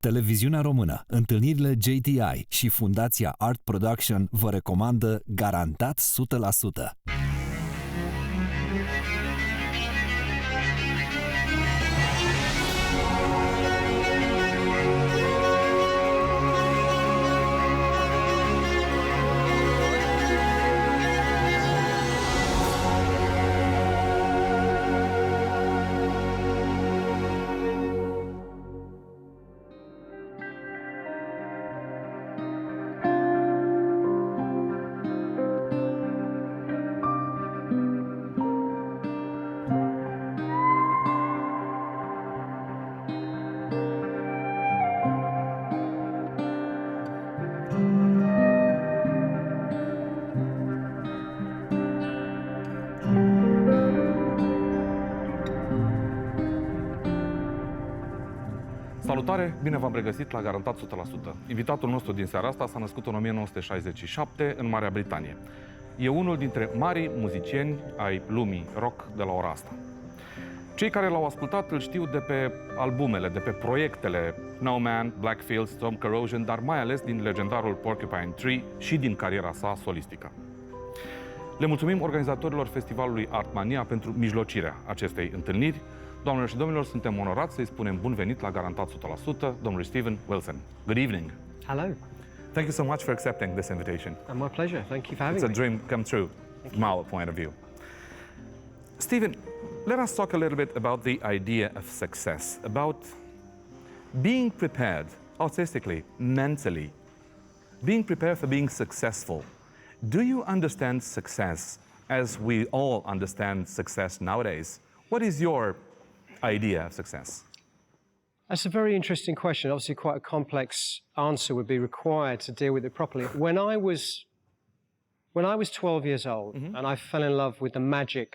Televiziunea Română, întâlnirile JTI și Fundația Art Production vă recomandă Garantat 100%. Salutare, bine v-am regăsit la Garantat 100%. Invitatul nostru din seara asta s-a născut în 1967 în Marea Britanie. E unul dintre marii muzicieni ai lumii rock de la ora asta. Cei care l-au ascultat îl știu de pe albumele, de pe proiectele No Man, Blackfield, Storm Corrosion, dar mai ales din legendarul Porcupine Tree și din cariera sa solistică. Le mulțumim organizatorilor festivalului Artmania pentru mijlocirea acestei întâlniri. Doamnelor și domnilor, suntem onorați să-i spunem bun venit la Garantat 100%, domnului Steven Wilson. Good evening. Hello. Thank you so much for accepting this invitation. My pleasure. Thank you for having me. It's a dream come true from our point of view. Steven, let us talk a little bit about the idea of success, about being prepared artistically, mentally, being prepared for being successful. Do you understand success as we all understand success nowadays? What is your idea of success? That's a very interesting question. Obviously, quite a complex answer would be required to deal with it properly. When I was 12 years old, and I fell in love with the magic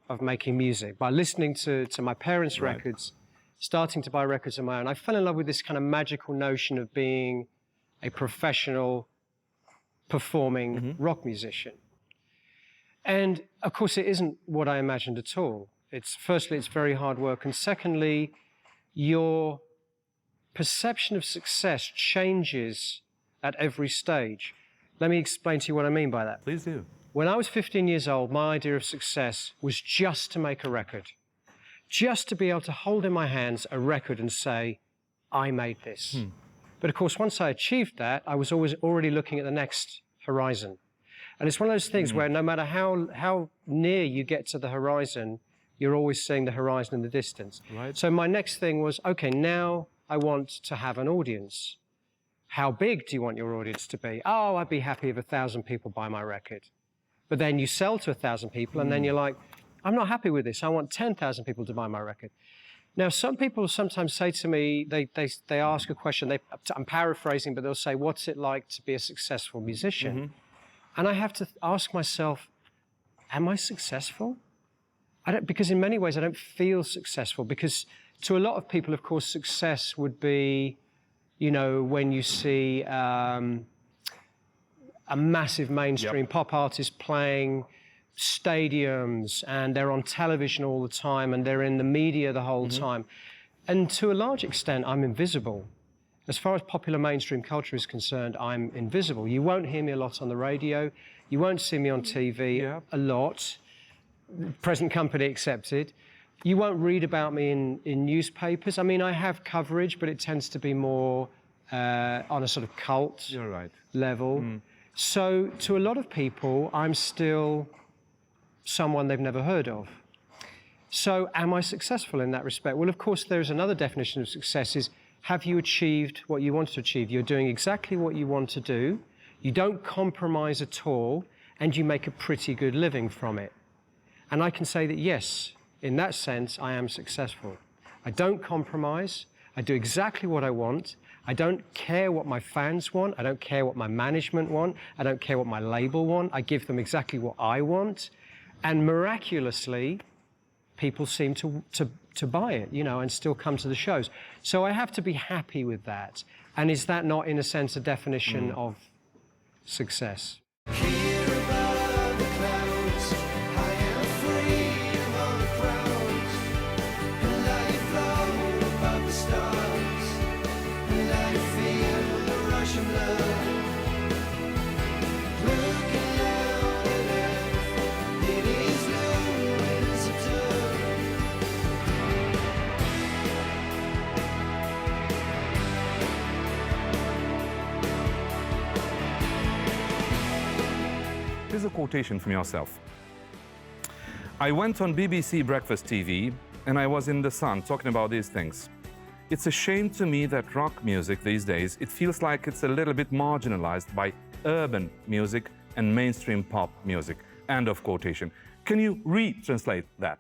of making music by listening to my parents' records, starting to buy records of my own. I fell in love with this kind of magical notion of being a professional performing rock musician. And of course, it isn't what I imagined at all. Firstly, it's very hard work, and secondly, your perception of success changes at every stage. Let me explain to you what I mean by that. Please do. When I was 15 years old, my idea of success was just to make a record, just to be able to hold in my hands a record and say, I made this. But of course, once I achieved that, I was already looking at the next horizon. And it's one of those things where no matter how near you get to the horizon, you're always seeing the horizon in the distance. Right. So my next thing was, okay, now I want to have an audience. How big do you want your audience to be? Oh, I'd be happy if 1,000 people buy my record. But then you sell to 1,000 people and then you're like, I'm not happy with this. I want 10,000 people to buy my record. Now, some people sometimes say to me, they ask a question, I'm paraphrasing, but they'll say, what's it like to be a successful musician? And I have to ask myself, am I successful? Because in many ways I don't feel successful, because to a lot of people, of course, success would be, you know, when you see a massive mainstream pop artist playing stadiums and they're on television all the time and they're in the media the whole time. And to a large extent, I'm invisible. As far as popular mainstream culture is concerned, I'm invisible. You won't hear me a lot on the radio. You won't see me on TV a lot. Present company accepted. You won't read about me in newspapers. I mean, I have coverage, but it tends to be more on a sort of cult level. So to a lot of people, I'm still someone they've never heard of. So am I successful in that respect? Well, of course, there's another definition of success is, have you achieved what you want to achieve? You're doing exactly what you want to do. You don't compromise at all, and you make a pretty good living from it. And I can say that, yes, in that sense, I am successful. I don't compromise. I do exactly what I want. I don't care what my fans want. I don't care what my management want. I don't care what my label want. I give them exactly what I want. And miraculously, people seem to buy it, you know, and still come to the shows. So I have to be happy with that. And is that not, in a sense, a definition of success? Here's a quotation from yourself. I went on BBC Breakfast TV and I was in the Sun talking about these things. It's a shame to me that rock music these days, it feels like it's a little bit marginalized by urban music and mainstream pop music. End of quotation. Can you retranslate that?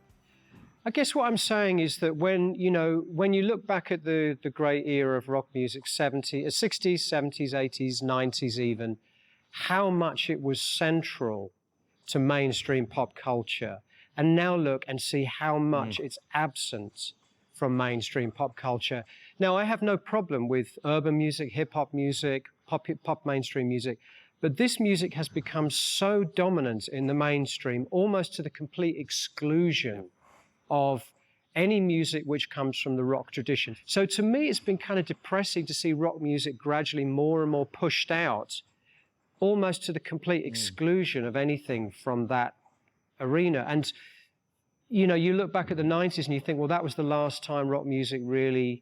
I guess what I'm saying is that when you look back at the great era of rock music, 60s, 70s, 80s, 90s even, how much it was central to mainstream pop culture. And now look and see how much it's absent from mainstream pop culture. Now, I have no problem with urban music, hip-hop music, pop mainstream music, but this music has become so dominant in the mainstream, almost to the complete exclusion of any music which comes from the rock tradition. So to me, it's been kind of depressing to see rock music gradually more and more pushed out, almost to the complete exclusion of anything from that arena. And, you know, you look back at the 90s and you think, well, that was the last time rock music really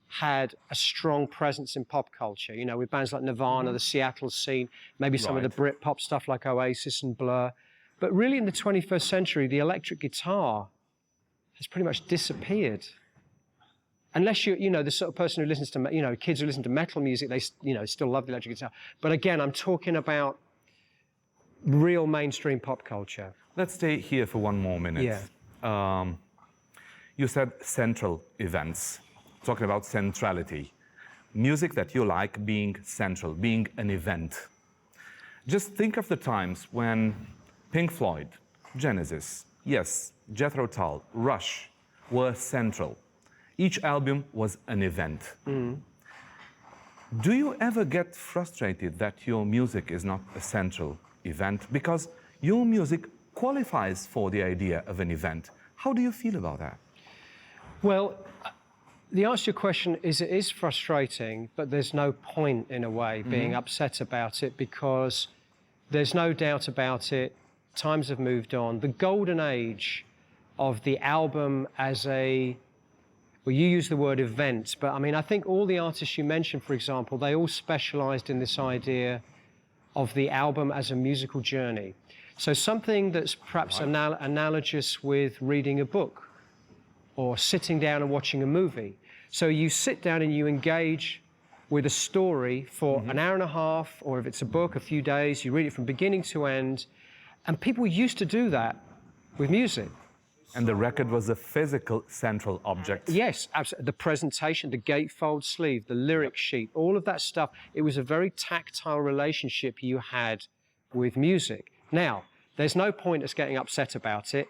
had a strong presence in pop culture, you know, with bands like Nirvana, the Seattle scene, maybe some of the Britpop stuff like Oasis and Blur. But really in the 21st century, the electric guitar has pretty much disappeared. Unless you know, the sort of person who listens to, you know, kids who listen to metal music, they, you know, still love the electric guitar. But again, I'm talking about real mainstream pop culture. Let's stay here for one more minute. Yeah. You said central events, talking about centrality. Music that you like being central, being an event. Just think of the times when Pink Floyd, Genesis, yes, Jethro Tull, Rush were central. Each album was an event. Do you ever get frustrated that your music is not a central event? Because your music qualifies for the idea of an event. How do you feel about that? Well, the answer to your question is it is frustrating, but there's no point, in a way, being upset about it, because there's no doubt about it, times have moved on. The golden age of the album as a, well, you use the word event, but I mean, I think all the artists you mentioned, for example, they all specialized in this idea of the album as a musical journey. So something that's perhaps analogous with reading a book or sitting down and watching a movie. So you sit down and you engage with a story for an hour and a half, or if it's a book, a few days, you read it from beginning to end. And people used to do that with music. And the record was a physical central object. Yes, absolutely. The presentation, the gatefold sleeve, the lyric sheet, all of that stuff. It was a very tactile relationship you had with music. Now, there's no point us getting upset about it.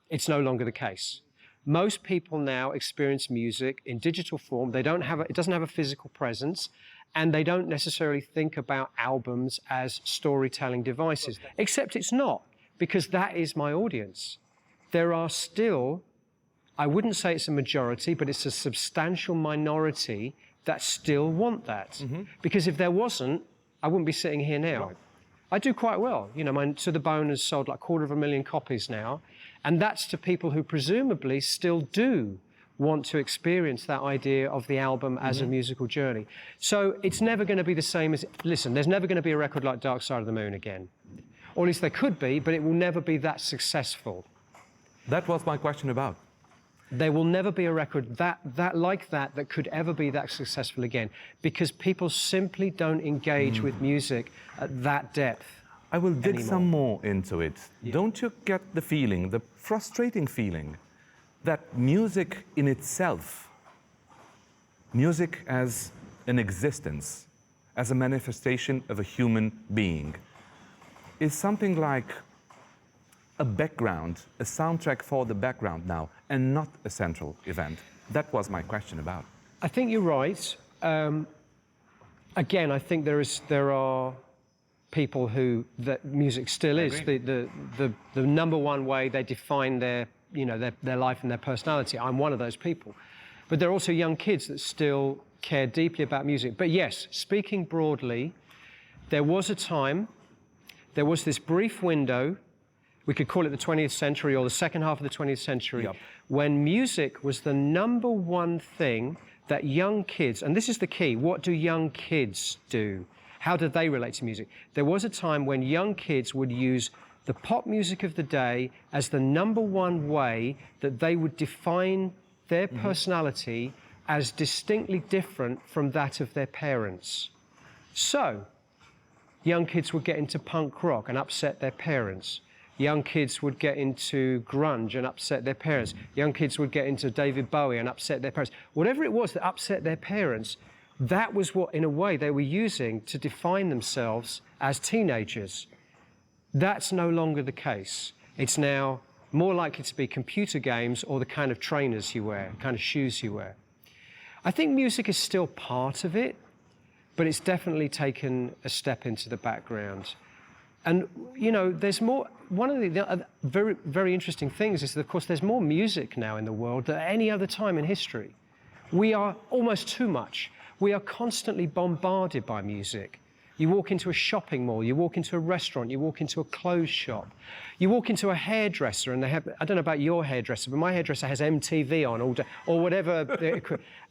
It's no longer the case. Most people now experience music in digital form. They don't have it doesn't have a physical presence, and they don't necessarily think about albums as storytelling devices, except it's not, because that is my audience. There are still, I wouldn't say it's a majority, but it's a substantial minority that still want that. Because if there wasn't, I wouldn't be sitting here now. Right. I do quite well. You know, my To the Bone has sold like 250,000 copies now. And that's to people who presumably still do want to experience that idea of the album as a musical journey. So it's never going to be the same as, listen, there's never going to be a record like Dark Side of the Moon again. Or at least there could be, but it will never be that successful. That was my question about. There will never be a record that could ever be that successful again, because people simply don't engage with music at that depth. I will dig anymore. some more into it. Yeah. Don't you get the feeling, the frustrating feeling, that music in itself, music as an existence, as a manifestation of a human being, is something like a background, a soundtrack for the background now, and not a central event? That was my question about. I think you're right. Again, I think there are people who that music still is the number one way they define their life and their personality. I'm one of those people. But there are also young kids that still care deeply about music. But yes, speaking broadly, there was a time, there was this brief window, we could call it the 20th century or the second half of the 20th century, when music was the number one thing that young kids, and this is the key, what do young kids do? How did they relate to music? There was a time when young kids would use the pop music of the day as the number one way that they would define their personality as distinctly different from that of their parents. So, young kids would get into punk rock and upset their parents. Young kids would get into grunge and upset their parents. Young kids would get into David Bowie and upset their parents. Whatever it was that upset their parents, that was what, in a way, they were using to define themselves as teenagers. That's no longer the case. It's now more likely to be computer games or the kind of trainers you wear, kind of shoes you wear. I think music is still part of it, but it's definitely taken a step into the background. And, you know, there's more, one of the other very, very interesting things is that, of course, there's more music now in the world than at any other time in history. We are almost too much. We are constantly bombarded by music. You walk into a shopping mall, you walk into a restaurant, you walk into a clothes shop, you walk into a hairdresser and they have, I don't know about your hairdresser, but my hairdresser has MTV on all day, or whatever,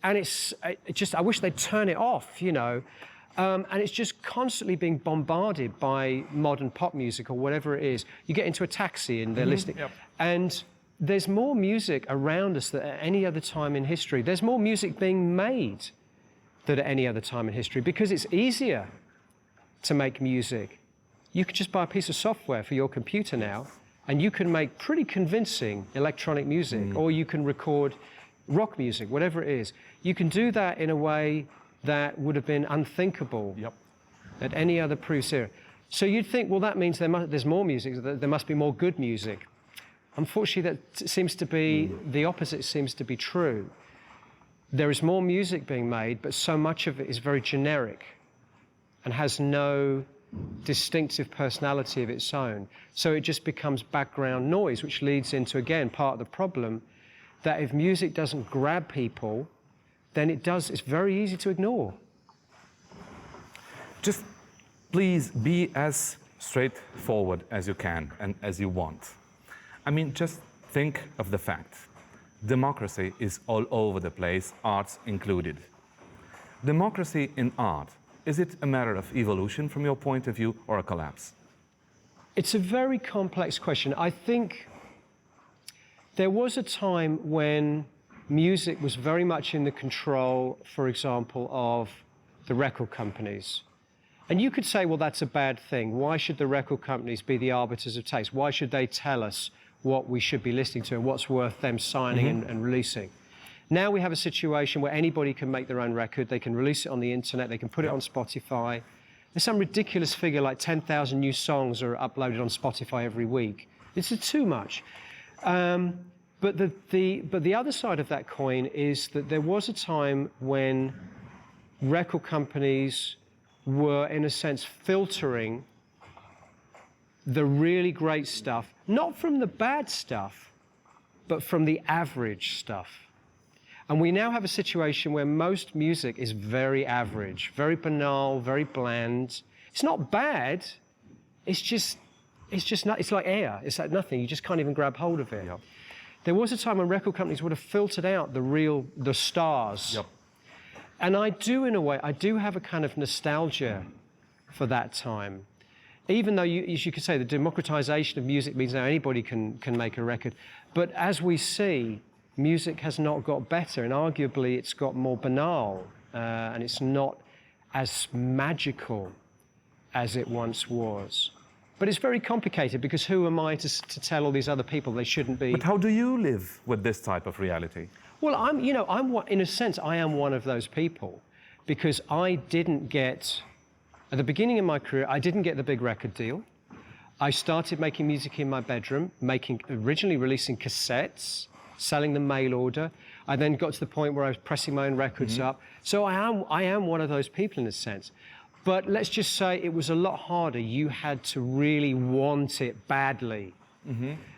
and it's just, I wish they'd turn it off, you know, and it's just constantly being bombarded by modern pop music or whatever it is. You get into a taxi and they're listening, and there's more music around us than at any other time in history. There's more music being made than at any other time in history because it's easier to make music. You can just buy a piece of software for your computer now and you can make pretty convincing electronic music, or you can record rock music, whatever it is. You can do that in a way that would have been unthinkable at any other previous era. So you'd think, well, that means there's more music, there must be more good music. Unfortunately, that seems to be, the opposite seems to be true. There is more music being made, but so much of it is very generic and has no distinctive personality of its own. So it just becomes background noise, which leads into, again, part of the problem, that if music doesn't grab people, then it's very easy to ignore. Just please be as straightforward as you can and as you want. I mean, just think of the fact. Democracy is all over the place, arts included. Democracy in art, is it a matter of evolution from your point of view or a collapse? It's a very complex question. I think there was a time when music was very much in the control, for example, of the record companies. And you could say, well, that's a bad thing. Why should the record companies be the arbiters of taste? Why should they tell us what we should be listening to and what's worth them signing and releasing? Now we have a situation where anybody can make their own record, they can release it on the internet, they can put it on Spotify. There's some ridiculous figure like 10,000 new songs are uploaded on Spotify every week. It's too much. But the other side of that coin is that there was a time when record companies were, in a sense, filtering the really great stuff, not from the bad stuff, but from the average stuff. And we now have a situation where most music is very average, very banal, very bland. It's not bad, it's just not, it's like air, it's like nothing, you just can't even grab hold of it. Yep. There was a time when record companies would have filtered out the stars. Yep. And I do, in a way, I do have a kind of nostalgia for that time. Even though, as you could say, the democratization of music means now anybody can make a record. But as we see, music has not got better, and arguably it's got more banal, and it's not as magical as it once was. But it's very complicated, because who am I to tell all these other people they shouldn't be? But how do you live with this type of reality? Well, in a sense, I am one of those people, because I didn't get, at the beginning of my career, I didn't get the big record deal. I started making music in my bedroom, originally releasing cassettes, selling them mail order. I then got to the point where I was pressing my own records up. So I am one of those people in a sense. But let's just say it was a lot harder. You had to really want it badly.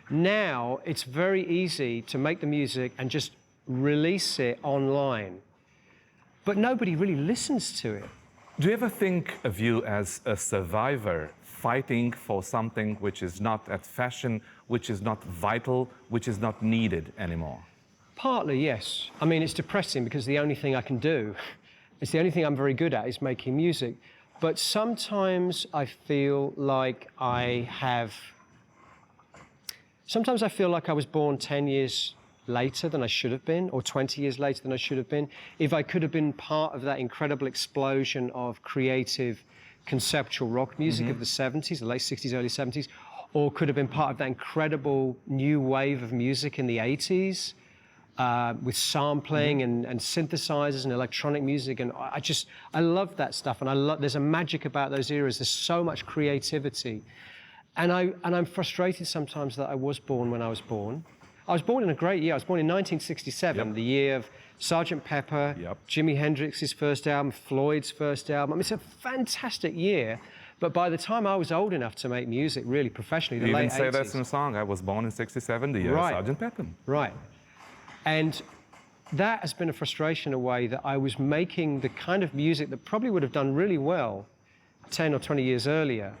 Now it's very easy to make the music and just release it online. But nobody really listens to it. Do you ever think of you as a survivor fighting for something which is not at fashion, which is not vital, which is not needed anymore? Partly, yes. I mean, it's depressing because the only thing I can do, it's the only thing I'm very good at, is making music. But sometimes I feel like I was born 10 years later than I should have been, or 20 years later than I should have been. If I could have been part of that incredible explosion of creative, conceptual rock music of the 70s, the late 60s, early 70s, or could have been part of that incredible new wave of music in the 80s, with sampling and synthesizers and electronic music, and I love that stuff, and there's a magic about those eras. There's so much creativity, and I'm frustrated sometimes that I was born when I was born. I was born in a great year. I was born in 1967, the year of Sgt. Pepper, Jimi Hendrix's first album, Floyd's first album. I mean, it's a fantastic year. But by the time I was old enough to make music really professionally, the late 80s... You even say that in a song. I was born in 67, the year of Sgt. Pepper. Right. And that has been a frustration in a way, that I was making the kind of music that probably would have done really well 10 or 20 years earlier,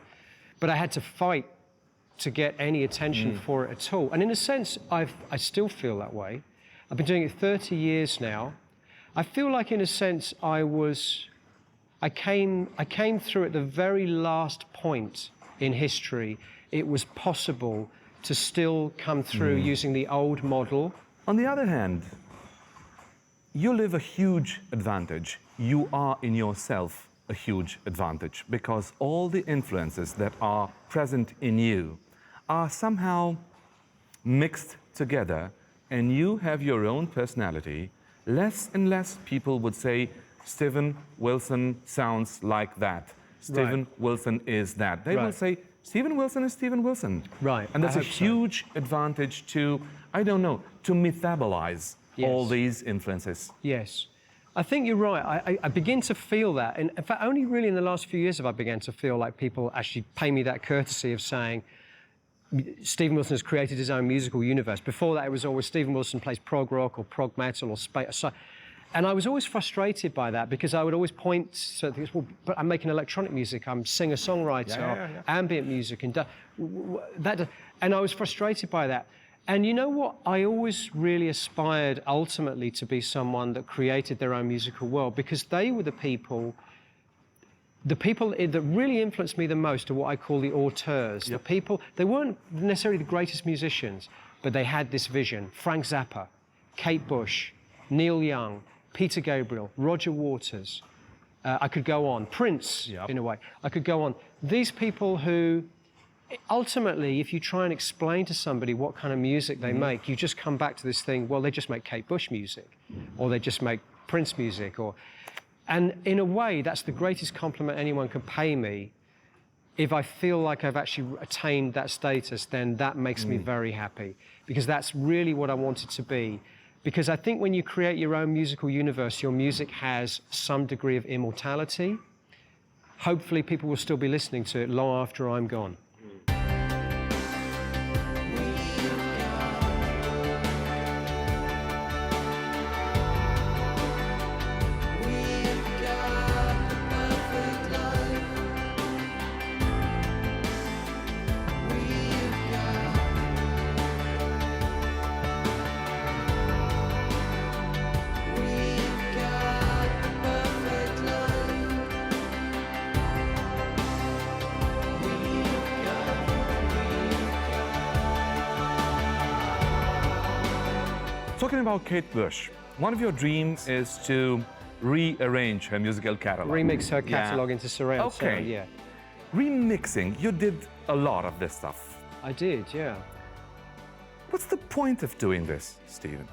but I had to fight to get any attention for it at all. And in a sense, I still feel that way. I've been doing it 30 years now. I feel like, in a sense, I came through at the very last point in history it was possible to still come through using the old model. On the other hand, you live a huge advantage. You are in yourself a huge advantage, because all the influences that are present in you are somehow mixed together, and you have your own personality. Less and less people would say, Steven Wilson sounds like that. Steven Wilson is that. They will say, Steven Wilson is Steven Wilson. Right. And that's a huge advantage to, I don't know, to metabolize all these influences. Yes. I think you're right. I begin to feel that. And in fact, only really in the last few years have I begun to feel like people actually pay me that courtesy of saying, Steven Wilson has created his own musical universe. Before that, it was always Steven Wilson plays prog rock or prog metal or space. And I was always frustrated by that, because I would always point to things, well, but I'm making electronic music, I'm singer-songwriter, ambient music, and I was frustrated by that. And you know what? I always really aspired ultimately to be someone that created their own musical world, because they were the people that really influenced me the most are what I call the auteurs. The people, they weren't necessarily the greatest musicians, but they had this vision. Frank Zappa, Kate Bush, Neil Young, Peter Gabriel, Roger Waters. I could go on. Prince, in a way. I could go on. These people who, ultimately, if you try and explain to somebody what kind of music they make, you just come back to this thing, well, they just make Kate Bush music, or they just make Prince music, and in a way, that's the greatest compliment anyone can pay me. If I feel like I've actually attained that status, then that makes me very happy, because that's really what I want it to be. Because I think when you create your own musical universe, your music has some degree of immortality. Hopefully people will still be listening to it long after I'm gone. Talking about Kate Bush, one of your dreams is to rearrange her musical catalog. Remix her catalog into surround sound, Remixing, you did a lot of this stuff. I did, yeah. What's the point of doing this, Steven?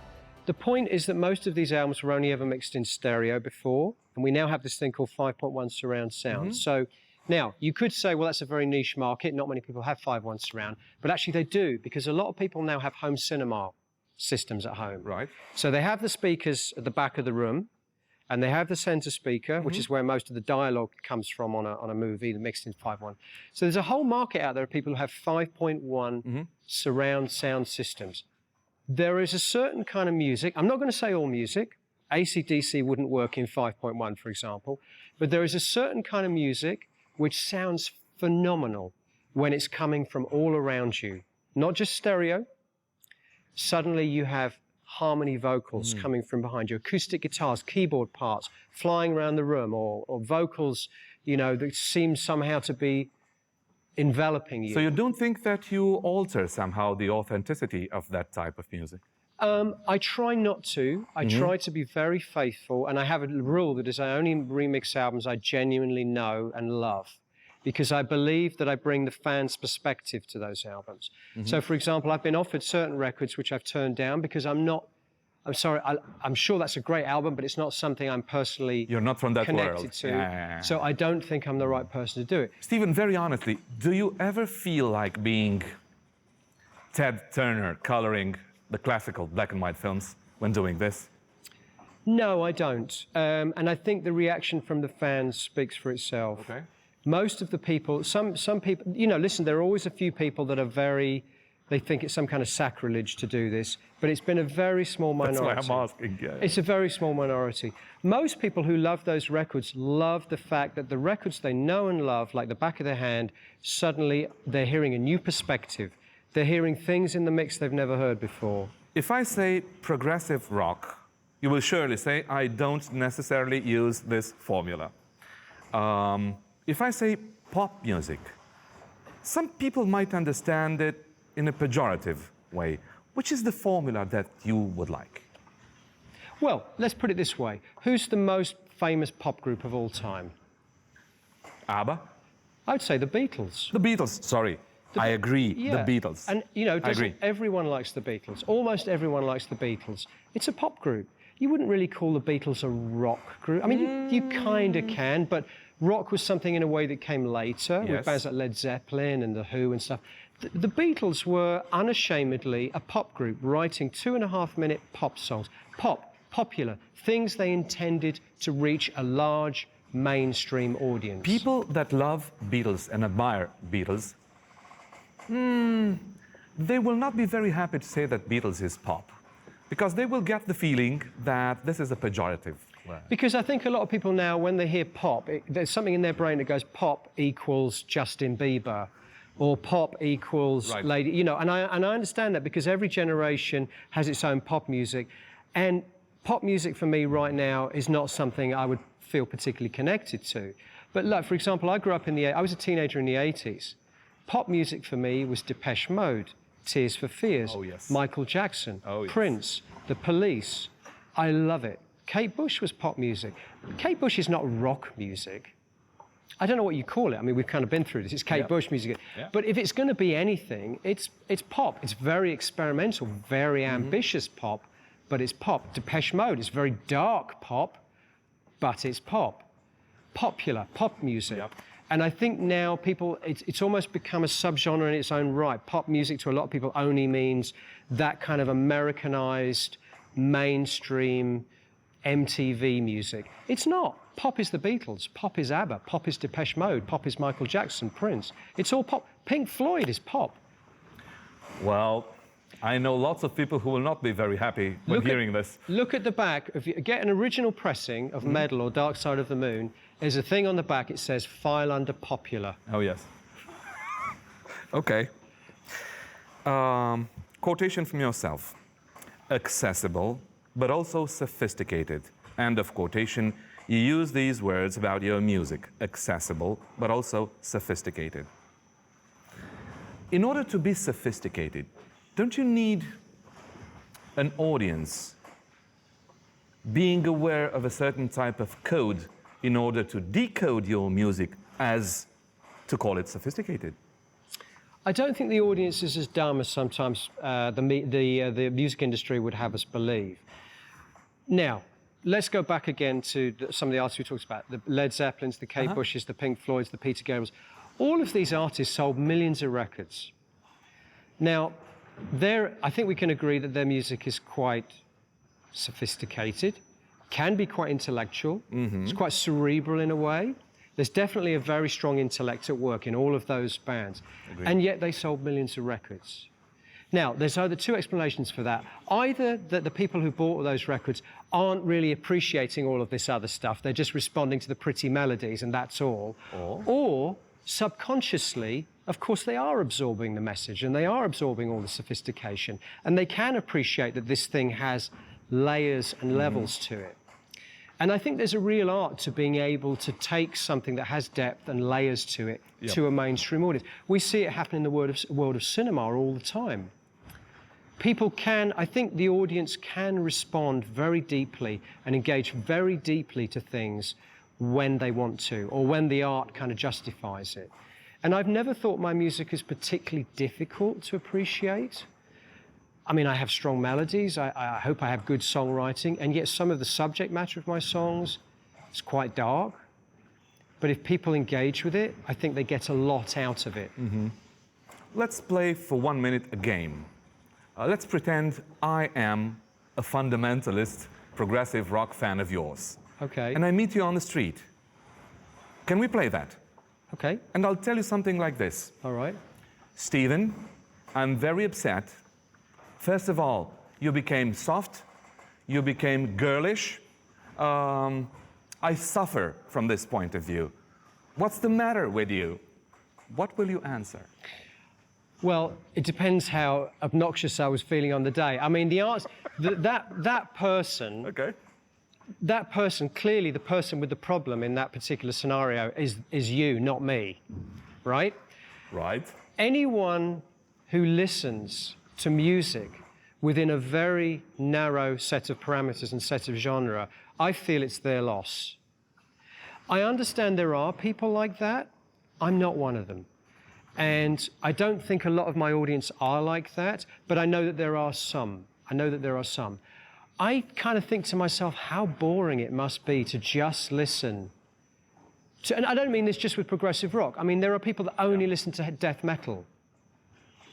The point is that most of these albums were only ever mixed in stereo before, and we now have this thing called 5.1 surround sound. So now, you could say, well, that's a very niche market. Not many people have 5.1 surround, but actually they do, because a lot of people now have home cinema systems at home. Right. So they have the speakers at the back of the room, and they have the center speaker, which is where most of the dialogue comes from on a movie mixed in 5.1. So there's a whole market out there of people who have 5.1 surround sound systems. There is a certain kind of music, I'm not going to say all music, AC/DC wouldn't work in 5.1, for example, but there is a certain kind of music which sounds phenomenal when it's coming from all around you, not just stereo. Suddenly you have harmony vocals coming from behind you, acoustic guitars, keyboard parts flying around the room, or vocals you know, that seems somehow to be enveloping you. So you don't think that you alter somehow the authenticity of that type of music? I try not to. I try to be very faithful, and I have a rule that is I only remix albums I genuinely know and love, because I believe that I bring the fans' perspective to those albums. So, for example, I've been offered certain records which I've turned down because I'm sorry, I'm sure that's a great album, but it's not something I'm personally You're not from that connected world. to. Yeah. So I don't think I'm the right person to do it. Stephen, very honestly, do you ever feel like being Ted Turner coloring the classical black and white films when doing this? No, I don't. And I think the reaction from the fans speaks for itself. Okay. Most of the people, some people, you know, listen, there are always a few people that are they think it's some kind of sacrilege to do this, but it's been a very small minority. That's why I'm asking. Yeah. It's a very small minority. Most people who love those records love the fact that the records they know and love, like the back of their hand, suddenly they're hearing a new perspective. They're hearing things in the mix they've never heard before. If I say progressive rock, you will surely say I don't necessarily use this formula. If I say pop music, some people might understand it in a pejorative way. Which is the formula that you would like? Well, let's put it this way. Who's the most famous pop group of all time? ABBA? I would say the Beatles. The Beatles, sorry. I agree, Yeah. the Beatles. And, you know, I agree. everyone likes the Beatles. Almost everyone likes the Beatles. It's a pop group. You wouldn't really call the Beatles a rock group. I mean, you kind of can, but rock was something in a way that came later, with bands like Led Zeppelin and The Who and stuff. The Beatles were unashamedly a pop group, writing 2.5-minute pop songs. Popular, things they intended to reach a large mainstream audience. People that love Beatles and admire Beatles, they will not be very happy to say that Beatles is pop, because they will get the feeling that this is a pejorative word. Because I think a lot of people now, when they hear pop, there's something in their brain that goes, pop equals Justin Bieber, or pop equals lady, you know, and I understand that, because every generation has its own pop music, and pop music for me right now is not something I would feel particularly connected to. But look, for example, I grew up I was a teenager in the 80s. Pop music for me was Depeche Mode, Tears for Fears, Michael Jackson, Prince, The Police. I love it. Kate Bush was pop music. Kate Bush is not rock music. I don't know what you call it. I mean, we've kind of been through this. It's Kate Bush music. But if it's going to be anything, it's pop. It's very experimental, very ambitious pop, but it's pop. Depeche Mode is very dark pop, but it's pop. Popular, pop music. And I think now it's almost become a subgenre in its own right. Pop music to a lot of people only means that kind of Americanized, mainstream MTV music. It's not. Pop is the Beatles, pop is ABBA, pop is Depeche Mode, pop is Michael Jackson, Prince. It's all pop. Pink Floyd is pop. Well, I know lots of people who will not be very happy when hearing this. Look at the back. If you get an original pressing of Meddle or Dark Side of the Moon, there's a thing on the back, it says, file under popular. Oh, yes. Okay. Quotation from yourself. Accessible, but also sophisticated. End of quotation. You use these words about your music. Accessible, but also sophisticated. In order to be sophisticated, don't you need an audience being aware of a certain type of code in order to decode your music as to call it sophisticated? I don't think the audience is as dumb as sometimes the music industry would have us believe. Now, let's go back again to some of the artists we talked about, the Led Zeppelins, the Kate Bushes, the Pink Floyds, the Peter Gabriels. All of these artists sold millions of records. Now, I think we can agree that their music is quite sophisticated, can be quite intellectual, it's quite cerebral in a way. There's definitely a very strong intellect at work in all of those bands. Agreed. And yet they sold millions of records. Now, there's either two explanations for that. Either that the people who bought those records aren't really appreciating all of this other stuff, they're just responding to the pretty melodies and that's all. Or subconsciously, of course, they are absorbing the message and they are absorbing all the sophistication. And they can appreciate that this thing has layers and levels to it. And I think there's a real art to being able to take something that has depth and layers to it to a mainstream audience. We see it happen in the world of cinema all the time. People can, I think the audience can respond very deeply and engage very deeply to things when they want to, or when the art kind of justifies it. And I've never thought my music is particularly difficult to appreciate. I mean, I have strong melodies, I hope I have good songwriting, and yet some of the subject matter of my songs is quite dark. But if people engage with it, I think they get a lot out of it. Mm-hmm. Let's play for 1 minute a game. Let's pretend I am a fundamentalist, progressive rock fan of yours. Okay. And I meet you on the street. Can we play that? Okay. And I'll tell you something like this. All right. Stephen, I'm very upset. First of all, you became soft, you became girlish. I suffer from this point of view. What's the matter with you? What will you answer? Well, it depends how obnoxious I was feeling on the day. I mean, the answer, that person, Okay. that person, clearly the person with the problem in that particular scenario is you, not me, right? Right. Anyone who listens to music within a very narrow set of parameters and set of genre, I feel it's their loss. I understand there are people like that. I'm not one of them. And I don't think a lot of my audience are like that, but I know that there are some. I know that there are some. I kind of think to myself how boring it must be to just listen to, and I don't mean this just with progressive rock. I mean, there are people that only listen to death metal.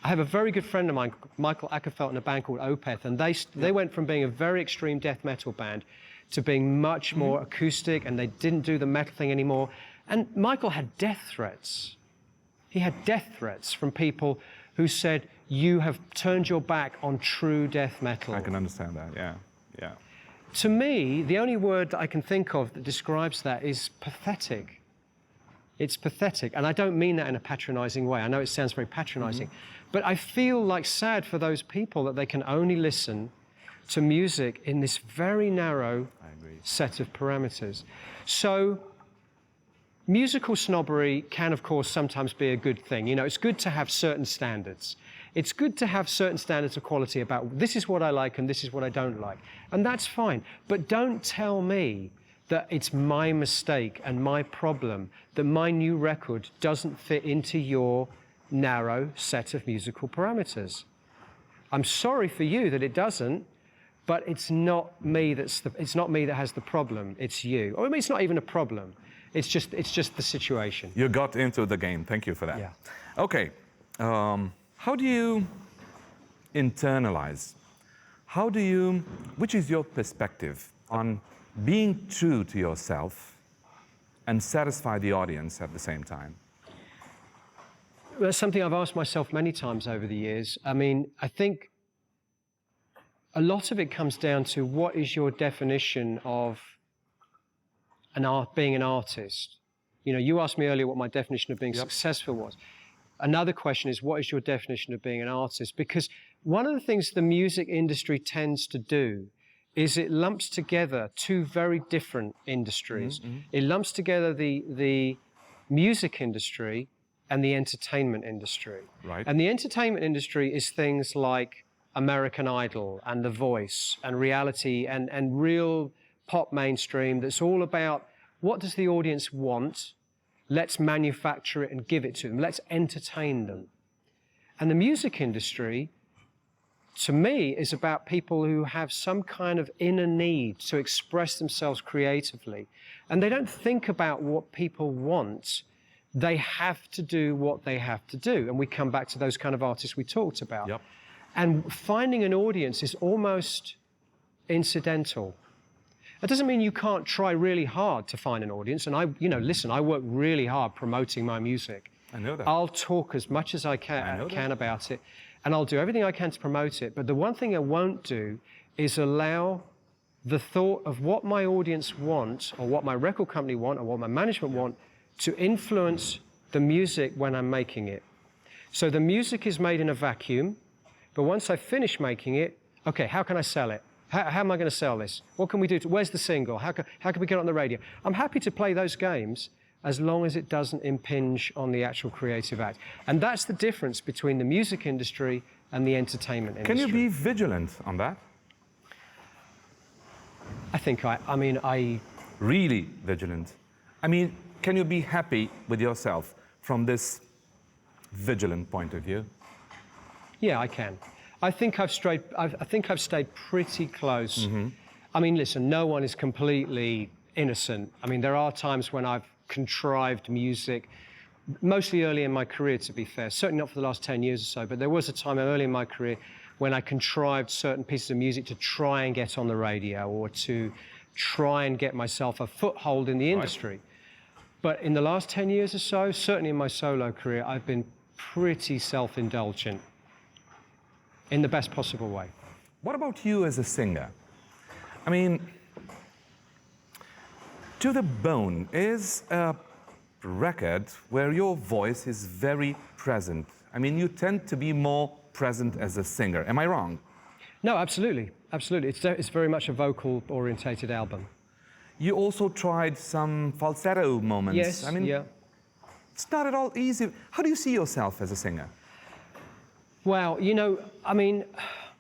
I have a very good friend of mine, Michael Ackerfeld, in a band called Opeth, and they went from being a very extreme death metal band to being much more acoustic, and they didn't do the metal thing anymore. And Michael had death threats. He had death threats from people who said, you have turned your back on true death metal. I can understand that, yeah. To me, the only word that I can think of that describes that is pathetic. It's pathetic, and I don't mean that in a patronizing way. I know it sounds very patronizing, but I feel like sad for those people that they can only listen to music in this very narrow set of parameters. So musical snobbery can, of course, sometimes be a good thing. You know, it's good to have certain standards. It's good to have certain standards of quality about this is what I like and this is what I don't like. And that's fine. But don't tell me that it's my mistake and my problem that my new record doesn't fit into your narrow set of musical parameters. I'm sorry for you that it doesn't, but it's not me it's not me that has the problem. It's you. Or I mean, it's not even a problem. It's just the situation. You got into the game. Thank you for that. Yeah. Okay. How do you internalize? Which is your perspective on being true to yourself and satisfy the audience at the same time? Well, that's something I've asked myself many times over the years. I mean, I think a lot of it comes down to what is your definition of being an artist. You know, you asked me earlier what my definition of being successful was. Another question is, what is your definition of being an artist? Because one of the things the music industry tends to do is it lumps together two very different industries. It lumps together the music industry and the entertainment industry. Right. And the entertainment industry is things like American Idol and The Voice and reality and real pop mainstream that's all about what does the audience want? Let's manufacture it and give it to them. Let's entertain them. And the music industry, to me, is about people who have some kind of inner need to express themselves creatively. And they don't think about what people want. They have to do what they have to do. And we come back to those kind of artists we talked about. Yep. And finding an audience is almost incidental. That doesn't mean you can't try really hard to find an audience. And I work really hard promoting my music. I know that. I'll talk as much as I can about it, and I'll do everything I can to promote it. But the one thing I won't do is allow the thought of what my audience want, or what my record company want, or what my management want, to influence the music when I'm making it. So the music is made in a vacuum, but once I finish making it, okay, how can I sell it? How am I going to sell this? What can we do? Where's the single? How can we get it on the radio? I'm happy to play those games as long as it doesn't impinge on the actual creative act. And that's the difference between the music industry and the entertainment industry. Can you be vigilant on that? I think I Really vigilant? I mean, can you be happy with yourself from this vigilant point of view? Yeah, I can. I think I've stayed pretty close. I mean, listen, no one is completely innocent. I mean, there are times when I've contrived music, mostly early in my career, to be fair. Certainly not for the last 10 years or so, but there was a time early in my career when I contrived certain pieces of music to try and get on the radio or to try and get myself a foothold in the industry. Right. But in the last 10 years or so, certainly in my solo career, I've been pretty self-indulgent in the best possible way. What about you as a singer? I mean, To the Bone is a record where your voice is very present. I mean, you tend to be more present as a singer. Am I wrong? No, absolutely. Absolutely. It's very much a vocal-orientated album. You also tried some falsetto moments. Yes, I mean, yeah. It's not at all easy. How do you see yourself as a singer? Well, you know, I mean...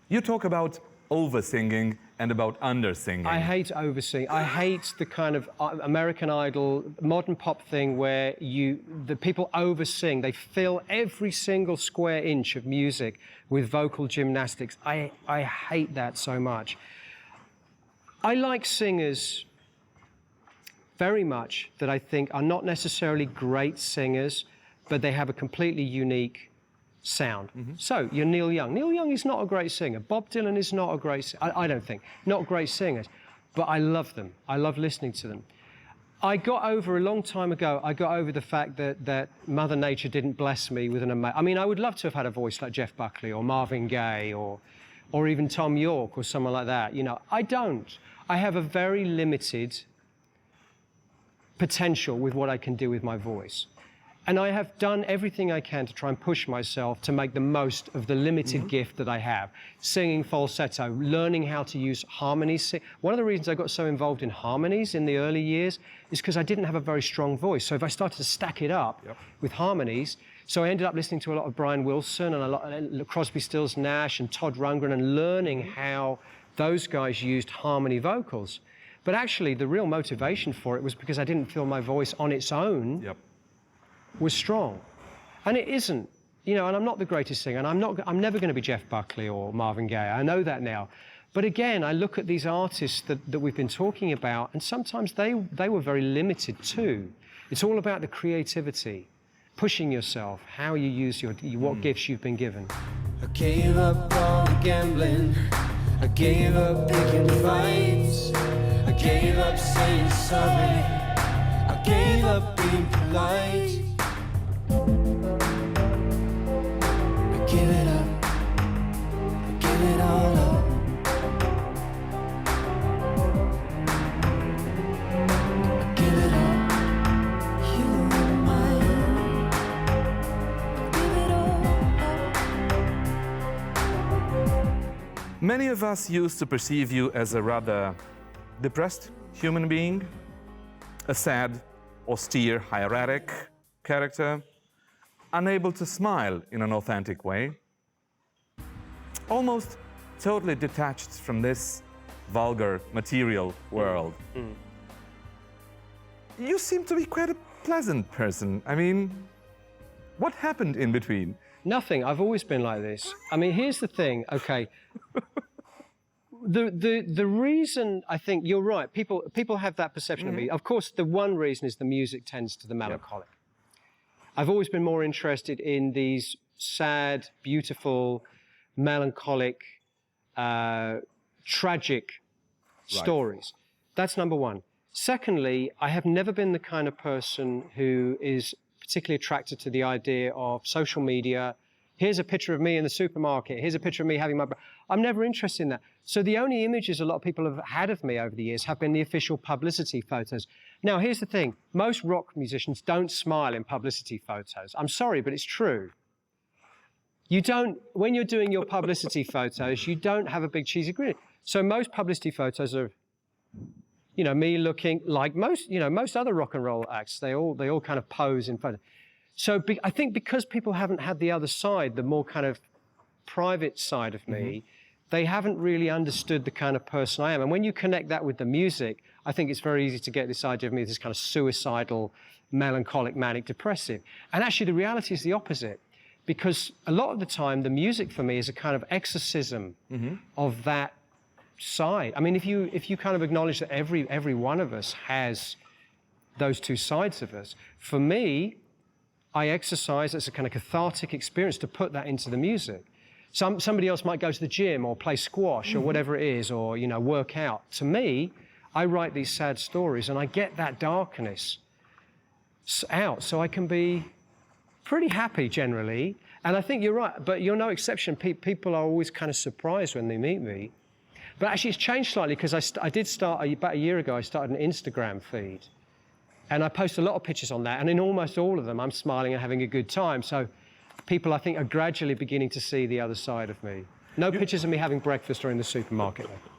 You talk about over-singing and about under-singing. I hate over-singing. I hate the kind of American Idol, modern pop thing where the people over-sing. They fill every single square inch of music with vocal gymnastics. I hate that so much. I like singers very much that I think are not necessarily great singers, but they have a completely unique sound. So, you're Neil Young. Neil Young is not a great singer. Bob Dylan is not a great singer. I don't think. Not great singers. But I love them. I love listening to them. I got over, a long time ago, the fact that Mother Nature didn't bless me with I mean, I would love to have had a voice like Jeff Buckley or Marvin Gaye or even Tom York or someone like that. You know, I don't. I have a very limited potential with what I can do with my voice. And I have done everything I can to try and push myself to make the most of the limited gift that I have. Singing falsetto, learning how to use harmonies. One of the reasons I got so involved in harmonies in the early years is because I didn't have a very strong voice. So if I started to stack it up with harmonies, so I ended up listening to a lot of Brian Wilson and a lot of Crosby, Stills, Nash and Todd Rundgren and learning how those guys used harmony vocals. But actually, the real motivation for it was because I didn't feel my voice on its own was strong. And it isn't. You know, and I'm not the greatest singer, and I'm never going to be Jeff Buckley or Marvin Gaye. I know that now. But again, I look at these artists that we've been talking about, and sometimes they were very limited too. It's all about the creativity, pushing yourself, how you use what gifts you've been given. I gave up all the gambling. I gave up picking fights. I gave up saying sorry. I gave up being polite. I give it up. I give it all up. I give it up. You are mine. I give it all up. Many of us used to perceive you as a rather depressed human being, a sad, austere, hieratic character, unable to smile in an authentic way, almost totally detached from this vulgar, material world. You seem to be quite a pleasant person. I mean, what happened in between? Nothing. I've always been like this. I mean, here's the thing, okay. The reason, I think, you're right, people have that perception of me. Of course, the one reason is the music tends to the melancholic. I've always been more interested in these sad, beautiful, melancholic, tragic stories. That's number one. Secondly, I have never been the kind of person who is particularly attracted to the idea of social media. Here's a picture of me in the supermarket. Here's a picture of me having my... I'm never interested in that. So the only images a lot of people have had of me over the years have been the official publicity photos. Now, here's the thing. Most rock musicians don't smile in publicity photos. I'm sorry, but it's true. You don't... When you're doing your publicity photos, you don't have a big cheesy grin. So most publicity photos are, you know, me looking like most other rock and roll acts. They all kind of pose in photo. So I think because people haven't had the other side, the more kind of private side of me, they haven't really understood the kind of person I am. And when you connect that with the music, I think it's very easy to get this idea of me as this kind of suicidal, melancholic, manic, depressive. And actually the reality is the opposite, because a lot of the time the music for me is a kind of exorcism of that side. I mean, if you kind of acknowledge that every one of us has those two sides of us, for me, I exercise as a kind of cathartic experience to put that into the music. Somebody else might go to the gym or play squash or whatever it is, or, you know, work out. To me, I write these sad stories and I get that darkness out so I can be pretty happy generally. And I think you're right, but you're no exception. People are always kind of surprised when they meet me. But actually it's changed slightly, because I did start, about a year ago, I started an Instagram feed. And I post a lot of pictures on that, and in almost all of them, I'm smiling and having a good time. So people, I think, are gradually beginning to see the other side of me. No pictures of me having breakfast or in the supermarket, though.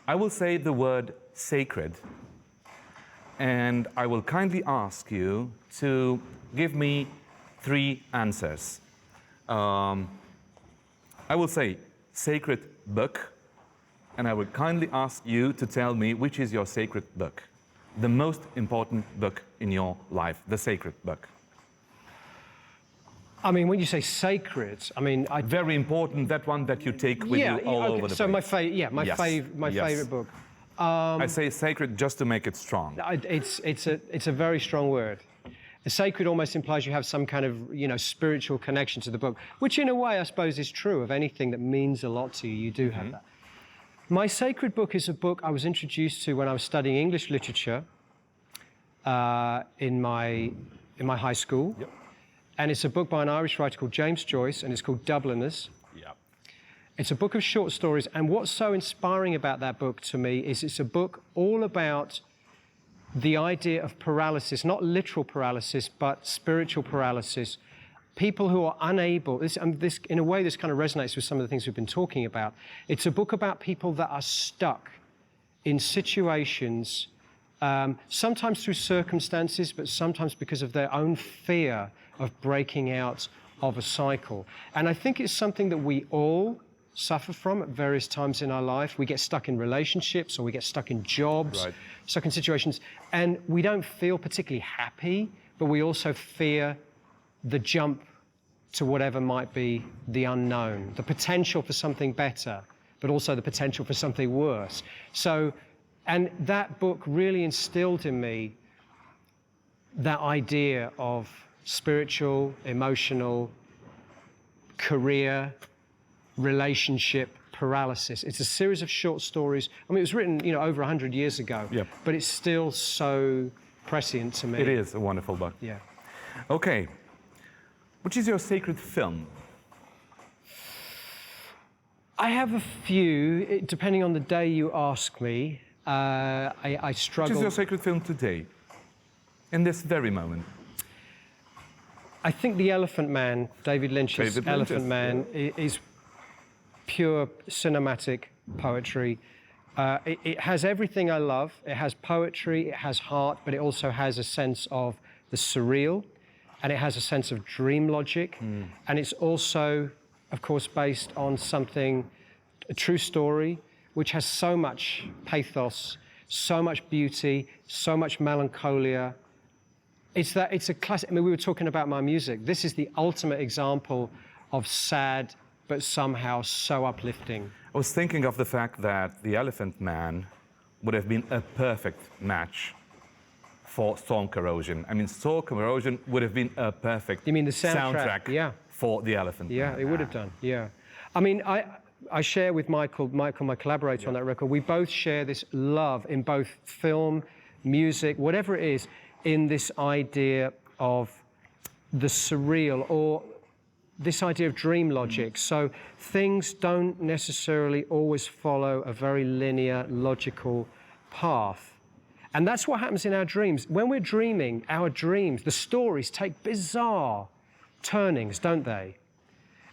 I will say the word sacred, and I will kindly ask you to give me 3 answers. I will say sacred book, and I will kindly ask you to tell me which is your sacred book. The most important book in your life, the sacred book. I mean, when you say sacred, I mean, very important, that one that you take with you all over the so place. my favorite book. I say sacred just to make it strong. It's a very strong word. Sacred almost implies you have some kind of, you know, spiritual connection to the book, which in a way I suppose is true of anything that means a lot to you. You do have that. My sacred book is a book I was introduced to when I was studying English literature in my high school. Yep. And it's a book by an Irish writer called James Joyce, and it's called Dubliners. Yep. It's a book of short stories, and what's so inspiring about that book to me is it's a book all about the idea of paralysis, not literal paralysis, but spiritual paralysis. People who are unable, in a way this kind of resonates with some of the things we've been talking about. It's a book about people that are stuck in situations, sometimes through circumstances, but sometimes because of their own fear of breaking out of a cycle. And I think it's something that we all suffer from at various times in our life. We get stuck in relationships, or we get stuck in jobs, stuck in situations, and we don't feel particularly happy, but we also fear the jump to whatever might be the unknown, the potential for something better, but also the potential for something worse. So, and that book really instilled in me that idea of spiritual, emotional, career, relationship paralysis. It's a series of short stories. I mean, it was written, you know, over 100 years ago, but it's still so prescient to me. It is a wonderful book. Yeah. Okay. Which is your sacred film? I have a few, depending on the day you ask me. I struggle. Which is your sacred film today, in this very moment? I think The Elephant Man, David Lynch's Elephant Man, is pure cinematic poetry. It has everything I love. It has poetry, it has heart, but it also has a sense of the surreal, and it has a sense of dream logic. And it's also, of course, based on a true story, which has so much pathos, so much beauty, so much melancholia. It's a classic. I mean, we were talking about my music. This is the ultimate example of sad, but somehow so uplifting. I was thinking of the fact that The Elephant Man would have been a perfect match for Storm Corrosion. I mean, Storm Corrosion would have been a perfect soundtrack for The Elephant Man. Yeah, it would have done, yeah. I mean, I share with Michael, my collaborator on that record, we both share this love in both film, music, whatever it is, in this idea of the surreal, or this idea of dream logic. So things don't necessarily always follow a very linear, logical path. And that's what happens in our dreams. When we're dreaming, our dreams, the stories take bizarre turnings, don't they?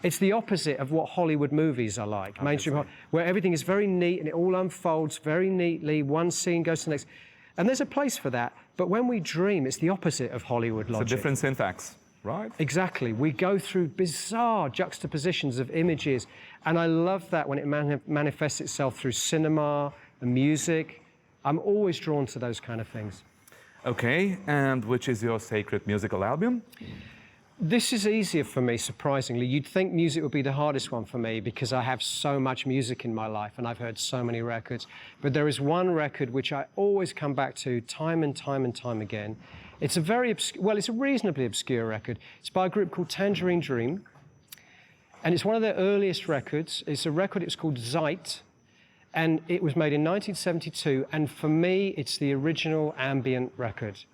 It's the opposite of what Hollywood movies are like, mainstream, where everything is very neat and it all unfolds very neatly. One scene goes to the next. And there's a place for that. But when we dream, it's the opposite of Hollywood logic. It's a different syntax, right? Exactly. We go through bizarre juxtapositions of images. And I love that when it manifests itself through cinema and music. I'm always drawn to those kind of things. Okay, and which is your sacred musical album? This is easier for me, surprisingly. You'd think music would be the hardest one for me because I have so much music in my life and I've heard so many records. But there is one record which I always come back to time and time and time again. It's a very it's a reasonably obscure record. It's by a group called Tangerine Dream. And it's one of their earliest records. It's a record, it's called Zeit. And it was made in 1972. And for me, it's the original ambient record.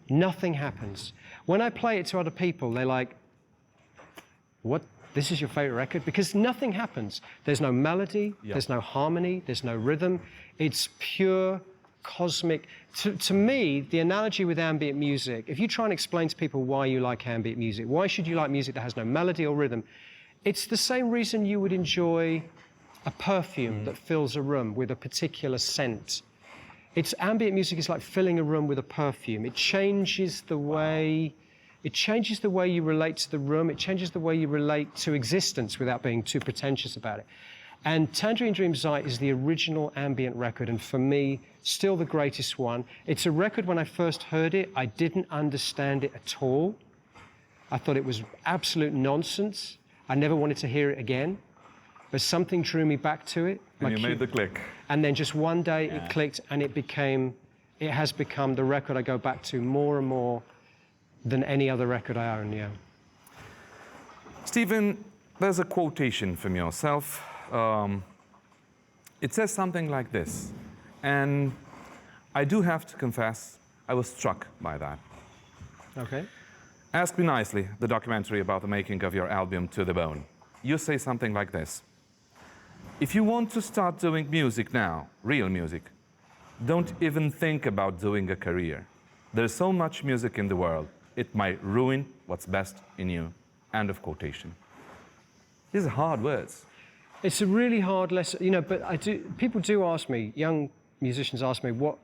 Nothing happens. When I play it to other people, they're like, what? This is your favorite record? Because nothing happens. There's no melody, there's no harmony, there's no rhythm. It's pure, cosmic. To me, the analogy with ambient music, if you try and explain to people why you like ambient music, why should you like music that has no melody or rhythm, it's the same reason you would enjoy a perfume that fills a room with a particular scent. Ambient music is like filling a room with a perfume. It changes the way you relate to the room. It changes the way you relate to existence without being too pretentious about it. And Tangerine Dream Zeit is the original ambient record, and for me, still the greatest one. It's a record, when I first heard it, I didn't understand it at all. I thought it was absolute nonsense. I never wanted to hear it again. But something drew me back to it. And you made the click. And then just one day it clicked, and it has become the record I go back to more and more than any other record I own, yeah. Stephen, there's a quotation from yourself. It says something like this, and I do have to confess, I was struck by that. Okay. Ask Me Nicely, the documentary about the making of your album To the Bone. You say something like this: if you want to start doing music now, real music, don't even think about doing a career. There's so much music in the world, it might ruin what's best in you. End of quotation. These are hard words. It's a really hard lesson, but people do ask me, young musicians ask me, what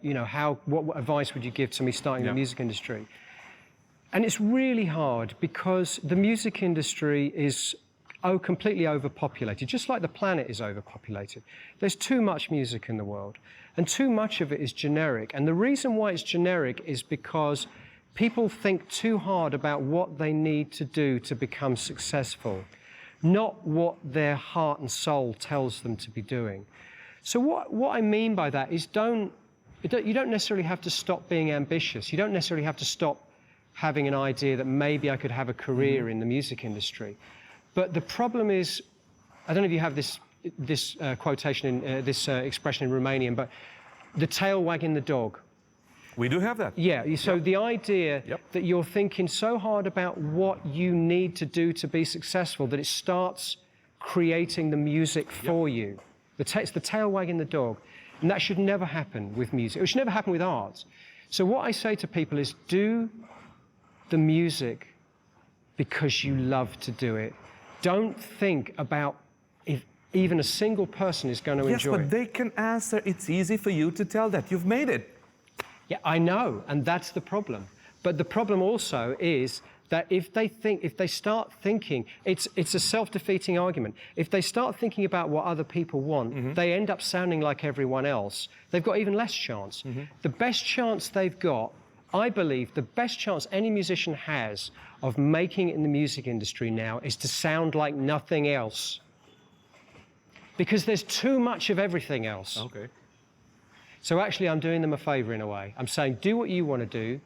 advice would you give to me starting in the music industry? And it's really hard because the music industry is completely overpopulated, just like the planet is overpopulated. There's too much music in the world, and too much of it is generic. And the reason why it's generic is because people think too hard about what they need to do to become successful, not what their heart and soul tells them to be doing. So what I mean by that is you don't necessarily have to stop being ambitious. You don't necessarily have to stop having an idea that maybe I could have a career in the music industry. But the problem is, I don't know if you have this quotation, this expression in Romanian, but the tail wagging the dog. We do have that. Yeah, so the idea that you're thinking so hard about what you need to do to be successful that it starts creating the music for you. It's the tail wagging the dog. And that should never happen with music. It should never happen with art. So what I say to people is, do the music because you love to do it. Don't think about if even a single person is going to enjoy it. Yes, but they can answer. It's easy for you to tell that. You've made it. Yeah, I know, and that's the problem. But the problem also is that if they start thinking, it's a self-defeating argument. If they start thinking about what other people want, they end up sounding like everyone else. They've got even less chance. The best chance they've got, I believe, the best chance any musician has of making it in the music industry now is to sound like nothing else. Because there's too much of everything else. Okay. So actually, I'm doing them a favor in a way. I'm saying, do what you want to do.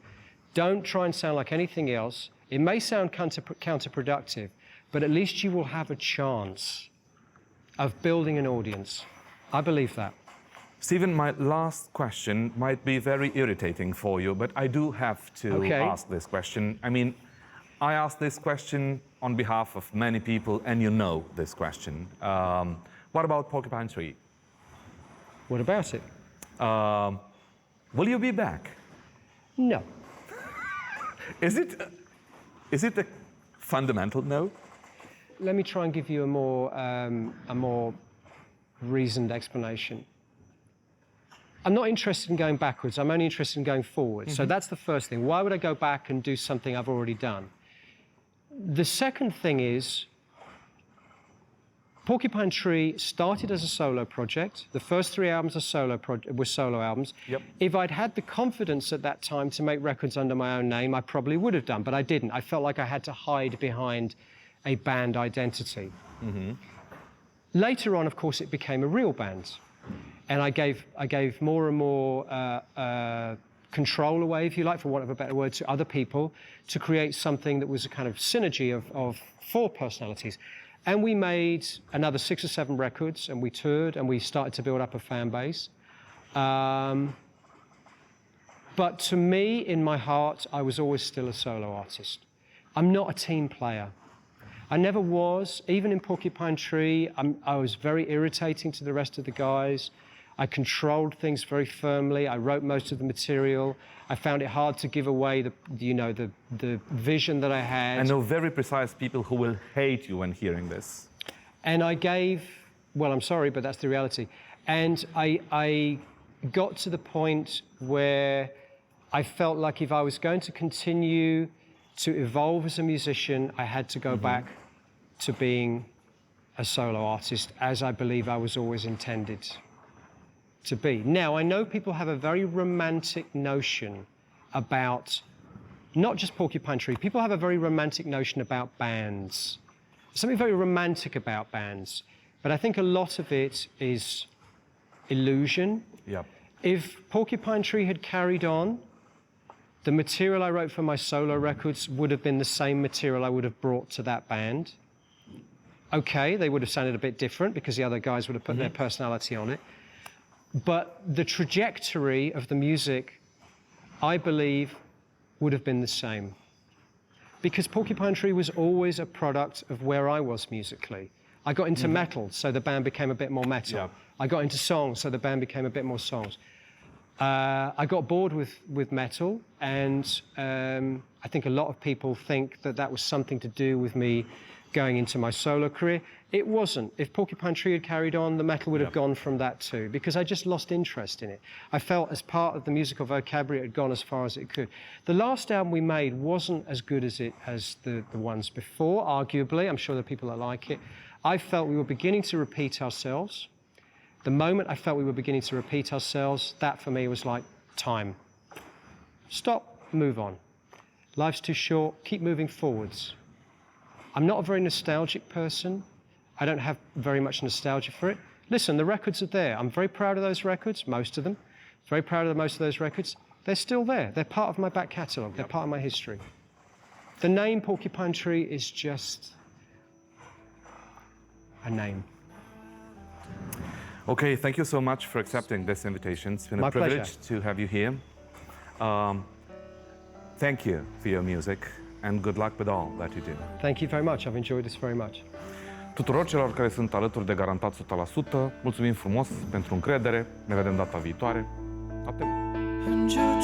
Don't try and sound like anything else. It may sound counterproductive, but at least you will have a chance of building an audience. I believe that. Stephen, my last question might be very irritating for you, but I do have to ask this question. I mean, I ask this question on behalf of many people, and you know this question. What about Porcupine Tree? What about it? Will you be back? No. Is it a fundamental no? let me try and give you a more reasoned explanation. I'm not interested in going backwards. I'm only interested in going forward. So that's the first thing. Why would I go back and do something I've already done? The second thing is, Porcupine Tree started as a solo project. The first 3 albums were solo albums. Yep. If I'd had the confidence at that time to make records under my own name, I probably would have done, but I didn't. I felt like I had to hide behind a band identity. Later on, of course, it became a real band. And I gave more and more control away, if you like, for want of a better word, to other people to create something that was a kind of synergy of 4 personalities. And we made another 6 or 7 records, and we toured, and we started to build up a fan base. But to me, in my heart, I was always still a solo artist. I'm not a team player. I never was. Even in Porcupine Tree, I was very irritating to the rest of the guys. I controlled things very firmly. I wrote most of the material. I found it hard to give away the vision that I had. I know very precise people who will hate you when hearing this. And I gave, well, I'm sorry, but that's the reality. And I got to the point where I felt like if I was going to continue to evolve as a musician, I had to go back to being a solo artist, as I believe I was always intended to be. Now, I know people have a very romantic notion about not just Porcupine Tree. People have a very romantic notion about bands. Something very romantic about bands. But I think a lot of it is illusion. Yep. If Porcupine Tree had carried on, the material I wrote for my solo records would have been the same material I would have brought to that band. Okay, they would have sounded a bit different because the other guys would have put their personality on it. But the trajectory of the music, I believe, would have been the same. Because Porcupine Tree was always a product of where I was musically. I got into metal, so the band became a bit more metal. Yeah. I got into songs, so the band became a bit more songs. I got bored with metal, and I think a lot of people think that that was something to do with me going into my solo career. It wasn't. If Porcupine Tree had carried on, the metal would have gone from that too, because I just lost interest in it. I felt as part of the musical vocabulary, it had gone as far as it could. The last album we made wasn't as good as the ones before, arguably. I'm sure there are people that like it. I felt we were beginning to repeat ourselves. The moment I felt we were beginning to repeat ourselves, that for me was like, time. Stop, move on. Life's too short, keep moving forwards. I'm not a very nostalgic person. I don't have very much nostalgia for it. Listen, the records are there. I'm very proud of those records, most of them. Very proud of most of those records. They're still there. They're part of my back catalogue. They're part of my history. The name Porcupine Tree is just a name. Okay, thank you so much for accepting this invitation. It's been My a privilege pleasure. to have you here. Thank you for your music and good luck with all that you do. Thank you very much. I've enjoyed this very much. Tuturor celor care sunt alături de Garantat 100%, mulțumim frumos pentru încredere. Ne vedem data viitoare. Noapte bună! And your